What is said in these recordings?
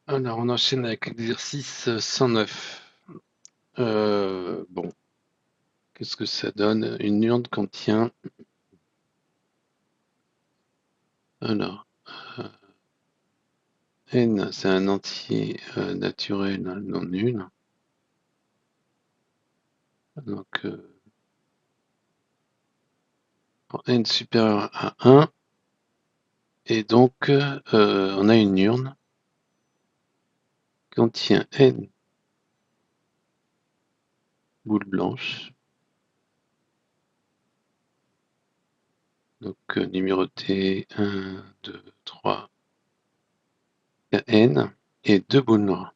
Alors, on enchaîne avec l'exercice 109. Bon, qu'est-ce que ça donne? Une urne contient. Alors, euh, n, c'est un entier naturel non nul. Donc, n supérieur à 1. Et donc, on a une urne qui contient n boules blanches. Donc, numérotées 1, 2, 3, n, et 2 boules noires.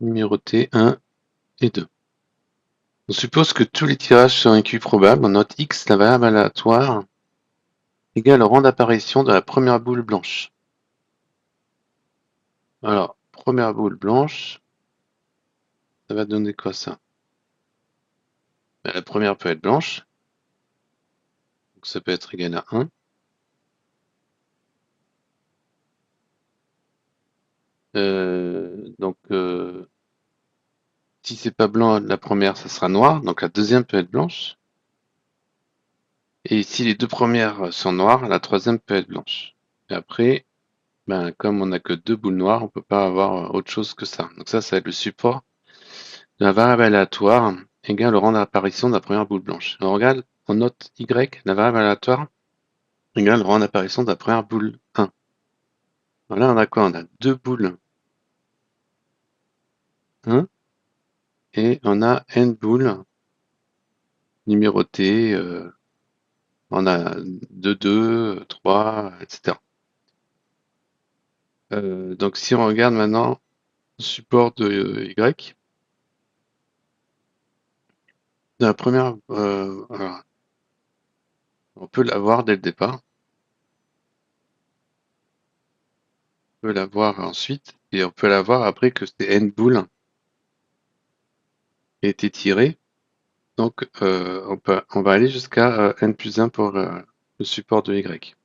Numérotées 1 et 2. On suppose que tous les tirages sont équiprobables. On note x, la variable aléatoire, égale au rang d'apparition de la première boule blanche. Alors, première boule blanche, ça va donner quoi ça? La première peut être blanche, donc ça peut être égal à 1. Donc, si c'est pas blanc, la première, ça sera noir, donc la deuxième peut être blanche. Et si les deux premières sont noires, la troisième peut être blanche. Et après, ben, comme on n'a que deux boules noires, on peut pas avoir autre chose que ça. Donc ça va être le support de la variable aléatoire égale au rang d'apparition de la première boule blanche. On regarde, on note y, la variable aléatoire égale au rang d'apparition de la première boule 1. Voilà, on a quoi? On a deux boules 1 et on a n boules numérotées. On a 2, 2, 3, etc. Donc si on regarde maintenant le support de y, la première, alors, on peut l'avoir dès le départ, on peut l'avoir ensuite, et on peut l'avoir après que ces n boules aient été tirées. Donc on va aller jusqu'à n plus 1 pour le support de y.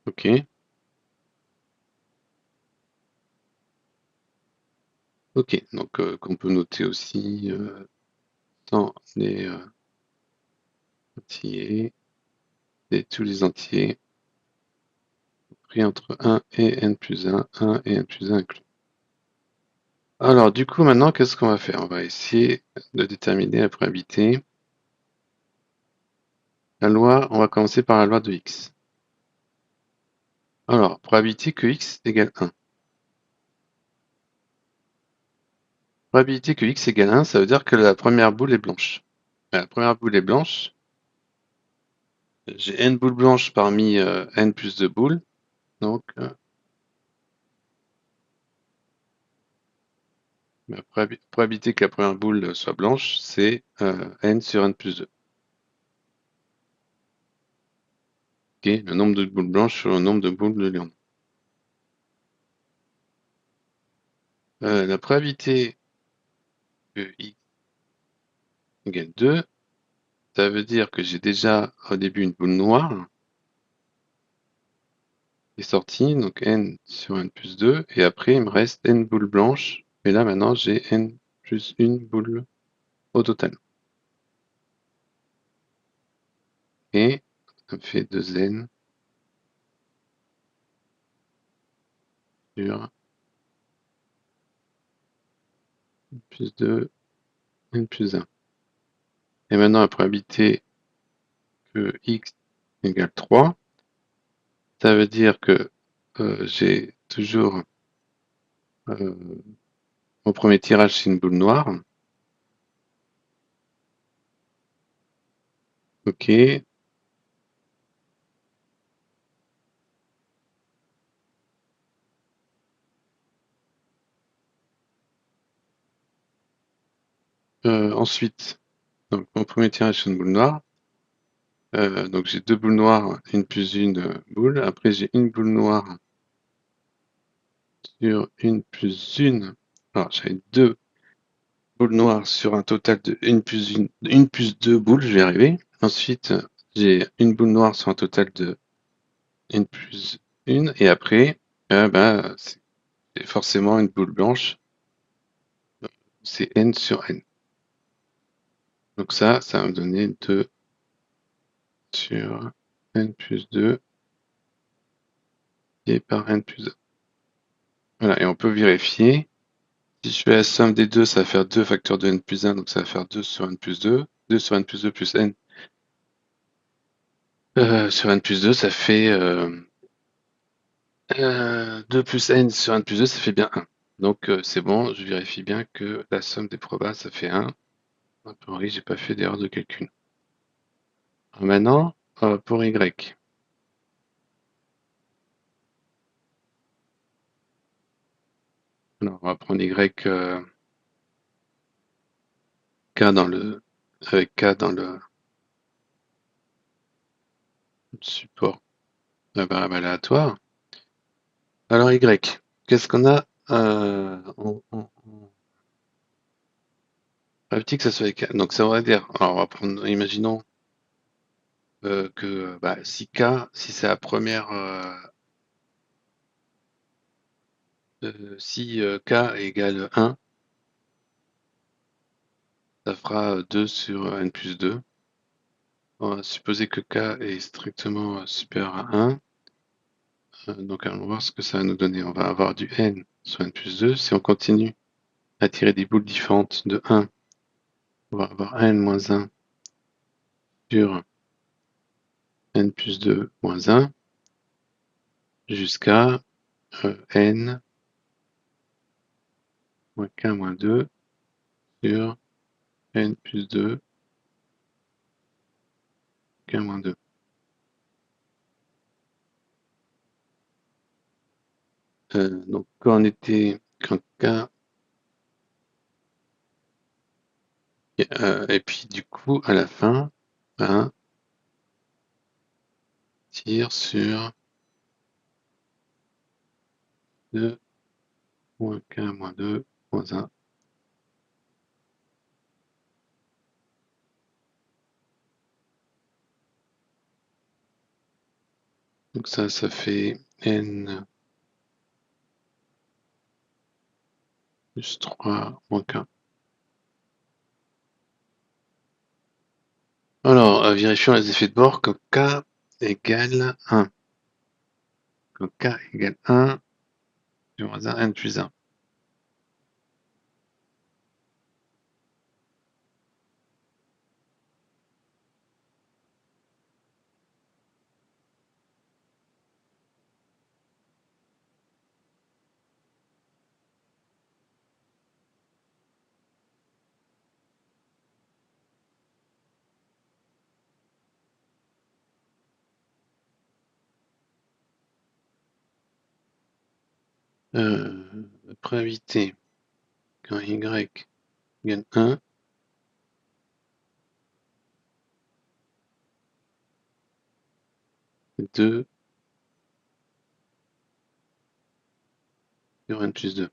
Ok. Ok, donc qu'on peut noter aussi dans les entiers, et tous les entiers pris entre 1 et n plus 1, 1 et n plus 1 inclus. Alors du coup maintenant qu'est-ce qu'on va faire? On va essayer de déterminer la probabilité. La loi, on va commencer par la loi de x. Alors, probabilité que x égale 1. Probabilité que x égale 1, ça veut dire que la première boule est blanche. La première boule est blanche. J'ai n boules blanches parmi n plus 2 boules. Donc, la probabilité que la première boule soit blanche, c'est n sur n plus 2. Ok, le nombre de boules blanches sur le nombre de boules de lion. La probabilité que x égale 2, ça veut dire que j'ai déjà au début une boule noire qui est sortie, donc n sur n plus 2, et après il me reste n boules blanches, et là maintenant j'ai n plus une boule au total. Et ça me fait 2n sur n plus 2, n plus 1. Et maintenant la probabilité que x égale 3, ça veut dire que j'ai toujours mon premier tirage c'est une boule noire. Ok. Ensuite, donc mon premier tirage c'est une boule noire. Donc j'ai deux boules noires, une plus une boule. Après j'ai une boule noire sur une plus une. Alors j'avais deux boule noire sur un total de une plus 2 boules, je vais y arriver. Ensuite, j'ai une boule noire sur un total de une plus 1, et après, c'est forcément une boule blanche, c'est n sur n. Donc ça va me donner 2 sur n plus 2 et par n plus 1. Voilà, et on peut vérifier. Si je fais la somme des deux, ça va faire 2 facteurs de n plus 1, donc ça va faire 2 sur n plus 2. 2 sur n plus 2 plus n sur n plus 2, ça fait 2 plus n sur n plus 2, ça fait bien 1. Donc c'est bon, je vérifie bien que la somme des probas, ça fait 1. A priori, j'ai pas fait d'erreur de calcul. Maintenant, pour y. Alors, on va prendre y k dans le avec k dans le support la variable aléatoire. Alors y, qu'est-ce qu'on a on dit que ça soit avec. Donc ça va dire, alors on va prendre, imaginons que si k, si c'est la première, si k égale 1, ça fera 2 sur n plus 2. On va supposer que k est strictement supérieur à 1. Donc allons voir ce que ça va nous donner. On va avoir du n sur n plus 2. Si on continue à tirer des boules différentes de 1, on va avoir n moins 1 sur n plus 2 moins 1 jusqu'à n moins k moins 2 sur n plus 2 k moins 2. Donc quand k, et puis du coup à la fin, tire sur 2 moins k moins 2 moins 1. Donc ça fait n plus 3 moins k. Alors, vérifions les effets de bord quand k égale 1. Quand k égale 1, je moins 1, n plus 1. Probabilité quand y égale 1, c'est 2 sur n plus 2.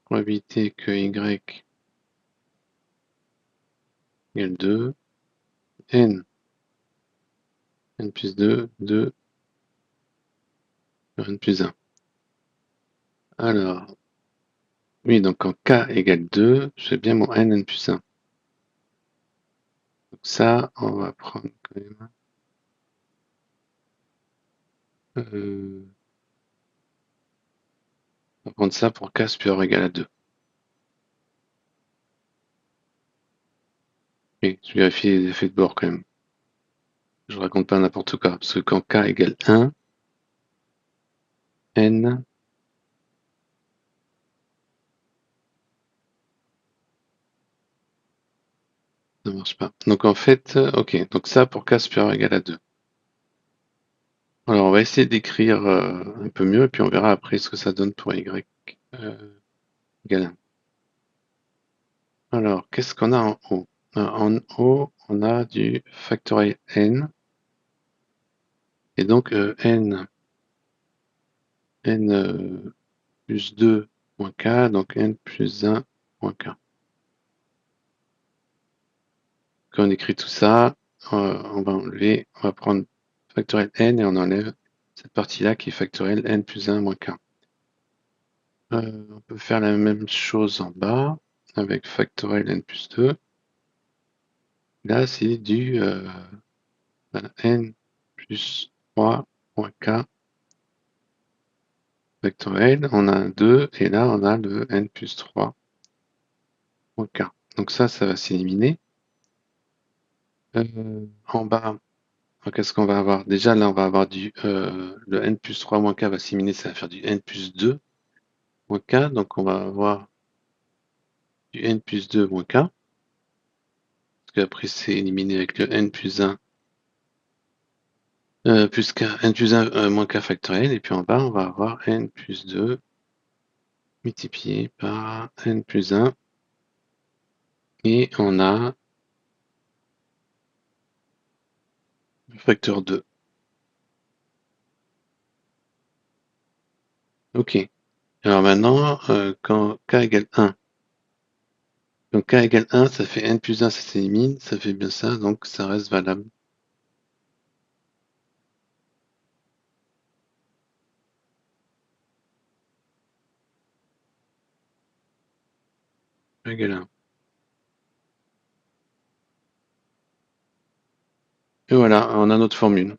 Probabilité que y égale 2, n plus 2, 2 sur n plus 1. Alors, oui, donc quand k égale 2, j'ai bien mon n plus 1. Donc ça, on va prendre quand même. On va prendre ça pour k supérieur ou égal à 2. Et je vérifie les effets de bord quand même. Je raconte pas n'importe quoi, parce que quand k égale 1, n, ça marche pas. Donc en fait, ok, donc ça pour k supérieur ou égal à 2. Alors on va essayer d'écrire un peu mieux, et puis on verra après ce que ça donne pour y. égale 1. Alors, qu'est-ce qu'on a en haut? En haut, on a du factoriel n. Et donc, n plus 2 moins k, donc n plus 1 moins k. Quand on écrit tout ça, on va enlever, on va prendre factoriel n et on enlève cette partie-là qui est factoriel n plus 1 moins k. On peut faire la même chose en bas avec factoriel n plus 2. Là, c'est du n plus 3 moins k factoriel. On a un 2 et là, on a le n plus 3 moins k. Donc ça va s'éliminer. En bas, qu'est-ce qu'on va avoir? Déjà, là, on va avoir le n plus 3 moins k va s'éliminer, ça va faire du n plus 2 moins k. Donc, on va avoir du n plus 2 moins k. Parce qu'après, c'est éliminé avec le n plus 1 plus k, n plus 1 moins k factoriel. Et puis en bas, on va avoir n plus 2 multiplié par n plus 1. Et on a le facteur 2. OK. Alors maintenant, quand k égale 1, donc k égale 1, ça fait n plus 1, ça s'élimine, ça fait bien ça, donc ça reste valable. K égale 1. Et voilà, on a notre formule.